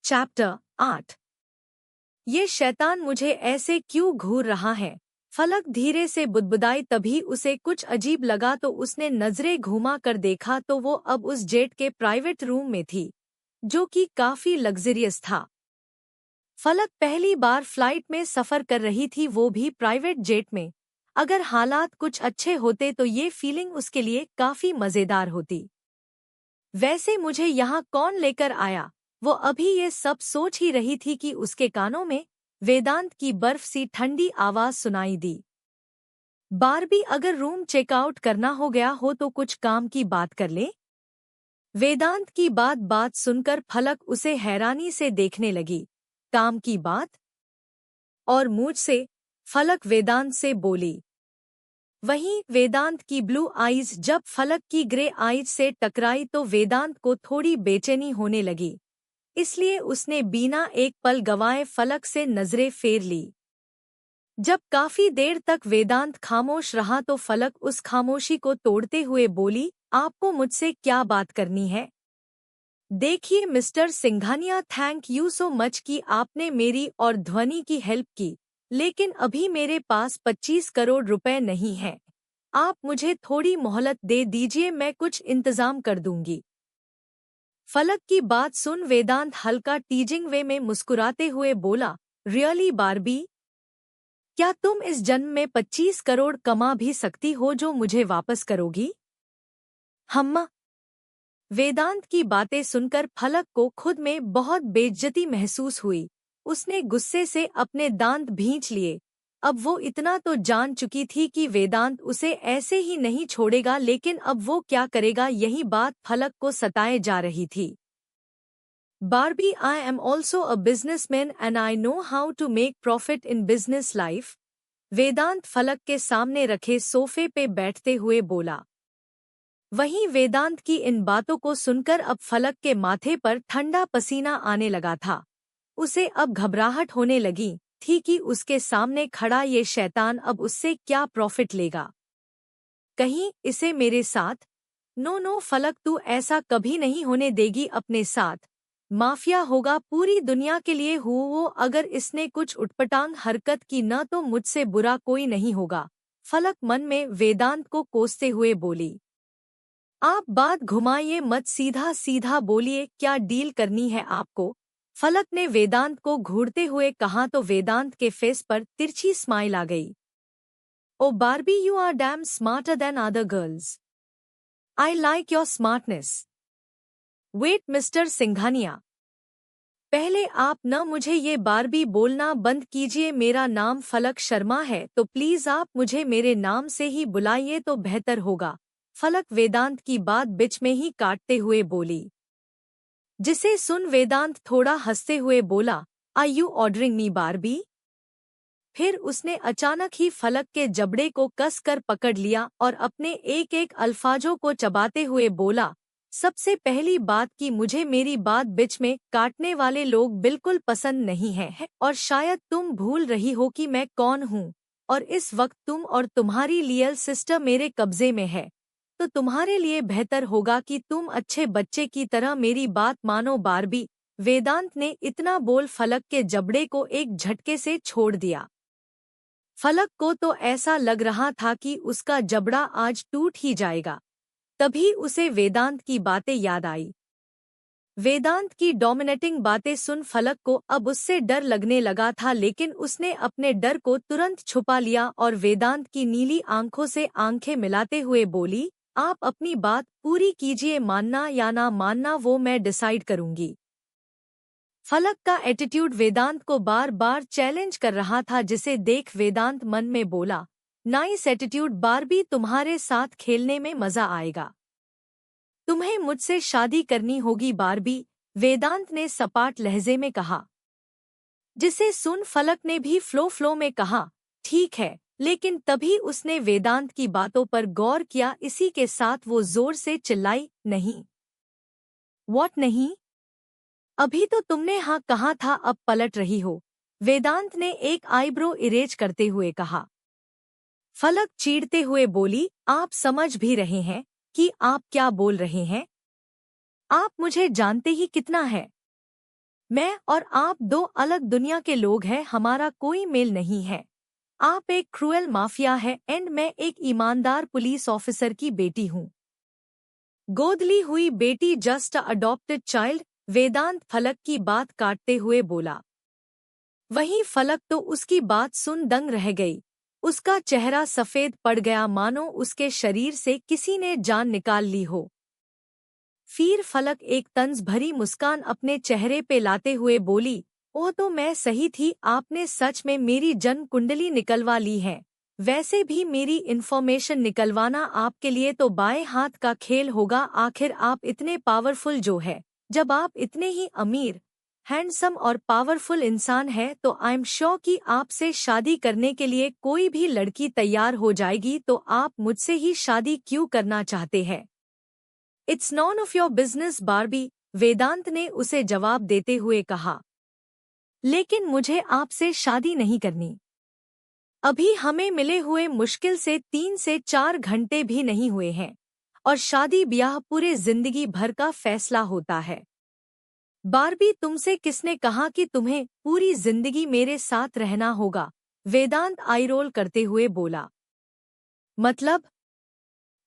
Chapter 8। ये शैतान मुझे ऐसे क्यों घूर रहा है? फलक धीरे से बुदबुदाई। तभी उसे कुछ अजीब लगा तो उसने नजरें घुमा कर देखा तो वो अब उस जेट के प्राइवेट रूम में थी, जो कि काफी लग्जरियस था। फलक पहली बार फ्लाइट में सफर कर रही थी, वो भी प्राइवेट जेट में। अगर हालात कुछ अच्छे होते तो ये फीलिंग उसके लिए काफी मजेदार होती। वैसे मुझे यहाँ कौन लेकर आया? वो अभी ये सब सोच ही रही थी कि उसके कानों में वेदांत की बर्फ सी ठंडी आवाज सुनाई दी। बारबी, अगर रूम चेकआउट करना हो गया हो तो कुछ काम की बात कर ले। वेदांत की बात सुनकर फलक उसे हैरानी से देखने लगी। काम की बात? और मुझसे? फलक वेदांत से बोली। वहीं वेदांत की ब्लू आईज जब फलक की ग्रे आईज से टकराई तो वेदांत को थोड़ी बेचैनी होने लगी, इसलिए उसने बिना एक पल गवाए फलक से नजरें फेर ली। जब काफी देर तक वेदांत खामोश रहा तो फलक उस खामोशी को तोड़ते हुए बोली, आपको मुझसे क्या बात करनी है? देखिए mister Singhania, thank you so much कि आपने मेरी और ध्वनि की हेल्प की, लेकिन अभी मेरे पास 25 करोड़ रुपए नहीं हैं। आप मुझे थोड़ी मोहलत दे दीजिए, मैं कुछ इंतजाम कर दूंगी। फलक की बात सुन वेदांत हल्का टीजिंग वे में मुस्कुराते हुए बोला, रियली बारबी? क्या तुम इस जन्म में 25 करोड़ कमा भी सकती हो जो मुझे वापस करोगी? हम्मा। वेदांत की बातें सुनकर फलक को खुद में बहुत बेइज्जती महसूस हुई। उसने गुस्से से अपने दांत भींच लिए। अब वो इतना तो जान चुकी थी कि वेदांत उसे ऐसे ही नहीं छोड़ेगा, लेकिन अब वो क्या करेगा, यही बात फलक को सताए जा रही थी। Barbie, I am also a businessman and I know how to make profit in business life. Vedant Falak के सामने रखे सोफे पे बैठते हुए बोला। वहीं वेदांत की इन बातों को सुनकर अब फलक के माथे पर ठंडा पसीना आने लगा था। उसे अब घबराहट होने लगी थी कि उसके सामने खड़ा ये शैतान अब उससे क्या प्रॉफिट लेगा। कहीं इसे मेरे साथ? नो नो फलक, तू ऐसा कभी नहीं होने देगी अपने साथ। माफिया होगा पूरी दुनिया के लिए वो, अगर इसने कुछ उटपटांग हरकत की न तो मुझसे बुरा कोई नहीं होगा। फलक मन में वेदांत को कोसते हुए बोली। आप बात घुमाइए मत, सीधा सीधा बोलिए, क्या डील करनी है आपको? फलक ने वेदांत को घूरते हुए कहा तो वेदांत के फेस पर तिरछी स्माइल आ गई। Oh Barbie, you are damn smarter than other girls. I like your smartness. Wait mister Singhania, पहले आप न मुझे ये बारबी बोलना बंद कीजिए। मेरा नाम फलक शर्मा है, तो प्लीज आप मुझे मेरे नाम से ही बुलाइए तो बेहतर होगा। फलक वेदांत की बात बीच में ही काटते हुए बोली। जिसे सुन वेदांत थोड़ा हंसते हुए बोला, are you ordering me Barbie? फिर उसने अचानक ही फलक के जबड़े को कस कर पकड़ लिया और अपने एक एक अल्फाजों को चबाते हुए बोला, सबसे पहली बात कि मुझे मेरी बात बीच में काटने वाले लोग बिल्कुल पसंद नहीं हैं, और शायद तुम भूल रही हो कि मैं कौन हूँ, और इस वक्त तुम और तुम्हारी लियल सिस्टर मेरे कब्जे में है। तो तुम्हारे लिए बेहतर होगा कि तुम अच्छे बच्चे की तरह मेरी बात मानो बारबी। वेदांत ने इतना बोल फलक के जबड़े को एक झटके से छोड़ दिया। फलक को तो ऐसा लग रहा था कि उसका जबड़ा आज टूट ही जाएगा। तभी उसे वेदांत की बातें याद आई। वेदांत की डोमिनेटिंग बातें सुन फलक को अब उससे डर लगने लगा था, लेकिन उसने अपने डर को तुरंत छुपा लिया और वेदांत की नीली आंखों से आंखें मिलाते हुए बोली, आप अपनी बात पूरी कीजिए, मानना या ना मानना वो मैं डिसाइड करूंगी। फलक का एटीट्यूड वेदांत को बार बार चैलेंज कर रहा था, जिसे देख वेदांत मन में बोला, नाइस एटीट्यूड बारबी, तुम्हारे साथ खेलने में मजा आएगा। तुम्हें मुझसे शादी करनी होगी बारबी, वेदांत ने सपाट लहजे में कहा। जिसे सुन फलक ने भी फ्लो में कहा, ठीक है, लेकिन तभी उसने वेदांत की बातों पर गौर किया। इसी के साथ वो जोर से चिल्लाई, नहीं। व्हाट नहीं? अभी तो तुमने हाँ कहा था, अब पलट रही हो? वेदांत ने एक आईब्रो इरेज करते हुए कहा। फलक चीढ़ते हुए बोली, आप समझ भी रहे हैं कि आप क्या बोल रहे हैं? आप मुझे जानते ही कितना है? मैं और आप दो अलग दुनिया के लोग हैं, हमारा कोई मेल नहीं है। आप एक क्रूएल माफिया है एंड मैं एक ईमानदार पुलिस ऑफिसर की बेटी हूँ। गोदली हुई बेटी, जस्ट अडॉप्टेड चाइल्ड, वेदांत फलक की बात काटते हुए बोला। वहीं फलक तो उसकी बात सुन दंग रह गई। उसका चेहरा सफेद पड़ गया, मानो उसके शरीर से किसी ने जान निकाल ली हो। फिर फलक एक तंज भरी मुस्कान अपने चेहरे पे लाते हुए बोली, ओ तो मैं सही थी, आपने सच में मेरी जन्म कुंडली निकलवा ली है। वैसे भी मेरी इन्फॉर्मेशन निकलवाना आपके लिए तो बाएं हाथ का खेल होगा। आखिर आप इतने पावरफुल जो है, जब आप इतने ही अमीर, हैंडसम और पावरफुल इंसान है तो आई एम श्योर कि आपसे शादी करने के लिए कोई भी लड़की तैयार हो जाएगी। तो आप मुझसे ही शादी क्यों करना चाहते हैं? It's none of your business Barbie, Vedant ने उसे जवाब देते हुए कहा। लेकिन मुझे आपसे शादी नहीं करनी। अभी हमें मिले हुए मुश्किल से 3 से 4 घंटे भी नहीं हुए हैं, और शादी ब्याह पूरे जिंदगी भर का फैसला होता है। बार्बी, तुमसे किसने कहा कि तुम्हें पूरी जिंदगी मेरे साथ रहना होगा? वेदांत आई रोल करते हुए बोला। मतलब,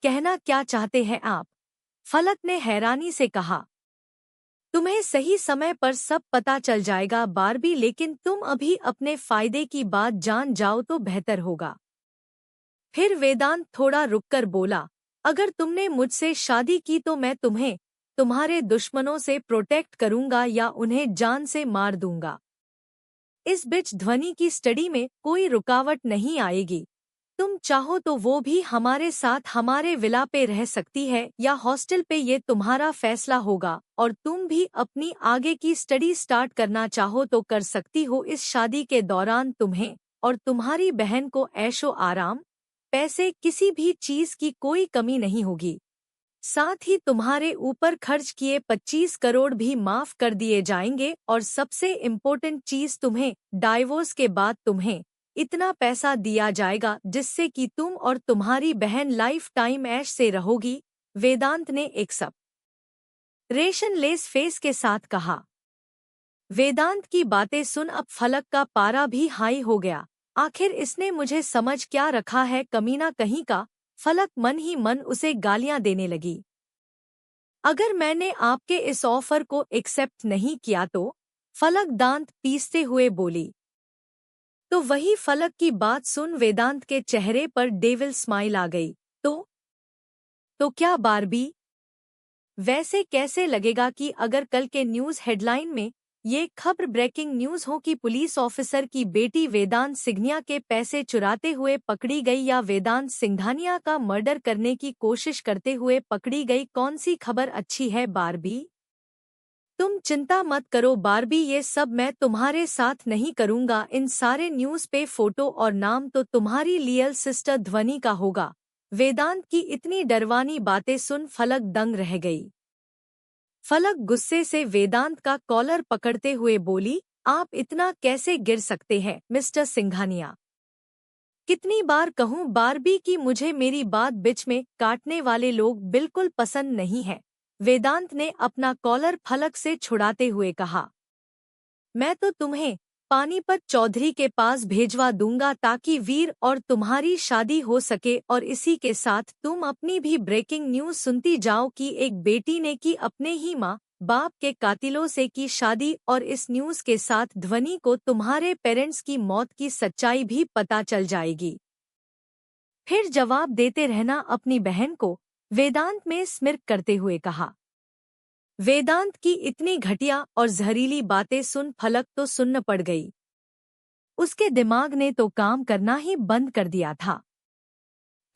कहना क्या चाहते हैं आप? फलक ने हैरानी से कहा। तुम्हें सही समय पर सब पता चल जाएगा बार्बी, लेकिन तुम अभी अपने फायदे की बात जान जाओ तो बेहतर होगा। फिर वेदांत थोड़ा रुककर बोला, अगर तुमने मुझसे शादी की तो मैं तुम्हें तुम्हारे दुश्मनों से प्रोटेक्ट करूंगा या उन्हें जान से मार दूंगा। इस बीच ध्वनि की स्टडी में कोई रुकावट नहीं आएगी। तुम चाहो तो वो भी हमारे साथ हमारे विला पे रह सकती है या हॉस्टल पे, ये तुम्हारा फैसला होगा। और तुम भी अपनी आगे की स्टडी स्टार्ट करना चाहो तो कर सकती हो। इस शादी के दौरान तुम्हें और तुम्हारी बहन को ऐशो आराम, पैसे, किसी भी चीज की कोई कमी नहीं होगी। साथ ही तुम्हारे ऊपर खर्च किए 25 करोड़ भी माफ कर दिए जाएंगे। और सबसे इम्पोर्टेंट चीज, तुम्हें डाइवोर्स के बाद तुम्हें इतना पैसा दिया जाएगा जिससे कि तुम और तुम्हारी बहन लाइफ टाइम ऐश से रहोगी। वेदांत ने एक सब रेशन लेस फेस के साथ कहा। वेदांत की बातें सुन अब फलक का पारा भी हाई हो गया। आखिर इसने मुझे समझ क्या रखा है, कमीना कहीं का। फलक मन ही मन उसे गालियां देने लगी। अगर मैंने आपके इस ऑफर को एक्सेप्ट नहीं किया तो? फलक दांत पीसते हुए बोली। तो वही फलक की बात सुन वेदांत के चेहरे पर डेविल स्माइल आ गई। तो क्या बार्बी? वैसे कैसे लगेगा कि अगर कल के न्यूज़ हेडलाइन में ये खबर ब्रेकिंग न्यूज़ हो कि पुलिस ऑफिसर की बेटी वेदांत सिंघानिया के पैसे चुराते हुए पकड़ी गई या वेदांत सिंघानिया का मर्डर करने की कोशिश करते हुए पकड़ी गई? कौन सी खबर अच्छी है बार्बी? तुम चिंता मत करो बार्बी, ये सब मैं तुम्हारे साथ नहीं करूंगा। इन सारे न्यूज़ पे फोटो और नाम तो तुम्हारी लियल सिस्टर ध्वनि का होगा। वेदांत की इतनी डरवानी बातें सुन फलक दंग रह गई। फलक गुस्से से वेदांत का कॉलर पकड़ते हुए बोली, आप इतना कैसे गिर सकते हैं मिस्टर सिंघानिया? कितनी बार कहूं बार्बी कि मुझे मेरी बात बीच में काटने वाले लोग बिल्कुल पसंद नहीं है। वेदांत ने अपना कॉलर फलक से छुड़ाते हुए कहा। मैं तो तुम्हें पानीपत चौधरी के पास भेजवा दूंगा ताकि वीर और तुम्हारी शादी हो सके। और इसी के साथ तुम अपनी भी ब्रेकिंग न्यूज़ सुनती जाओ कि एक बेटी ने की अपने ही माँ बाप के कातिलों से की शादी। और इस न्यूज़ के साथ ध्वनि को तुम्हारे पेरेंट्स की मौत की सच्चाई भी पता चल जाएगी। फिर जवाब देते रहना अपनी बहन को, वेदांत में स्मिर्क करते हुए कहा। वेदांत की इतनी घटिया और जहरीली बातें सुन फलक तो सुन्न पड़ गई। उसके दिमाग ने तो काम करना ही बंद कर दिया था।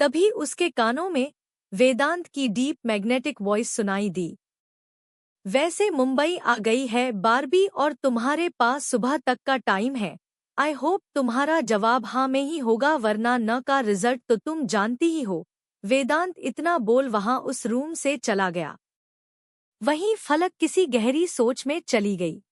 तभी उसके कानों में वेदांत की डीप मैग्नेटिक वॉइस सुनाई दी। वैसे मुंबई आ गई है बार्बी और तुम्हारे पास सुबह तक का टाइम है। आई होप तुम्हारा जवाब हाँ में ही होगा, वरना न का रिजल्ट तो तुम जानती ही हो। वेदांत इतना बोल वहां उस रूम से चला गया। वहीं फलक किसी गहरी सोच में चली गई।